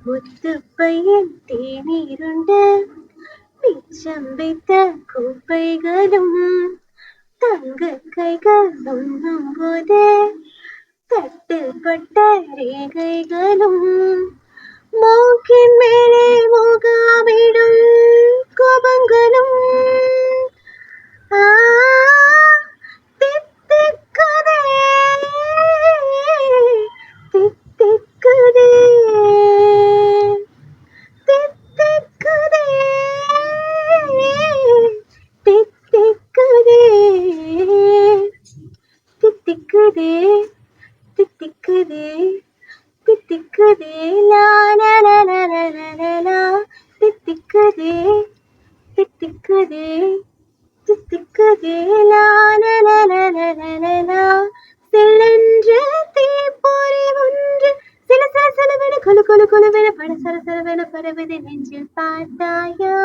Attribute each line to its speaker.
Speaker 1: முத்துப்பையன் தேநீருண்டு மிச்சம் வைத்த குப்பைகளும் தங்க கைகள் உண்ணும் போது தட்டுப்பட்ட ரேகைகளும் மூக்கின் மேலே முகாமிடும் கோபங்களும் தித்திக்குதே தித்திக்குதே தித்திக்குதே தித்திக்குதே தித்திக்குதே தித்திக்குதே தித்திக்குதே லா லா லா லா லா லா லா தித்திக்குதே தித்திக்குதே தித்திக்குதே லா லா லா லா லா லா லா செல்லென்ற தீப்பொறி ஒன்று சில சில சிலவென கொலு கொலு கொலுவென பட சர சரவென பரவதை நெஞ்சில் பார்த்தாயா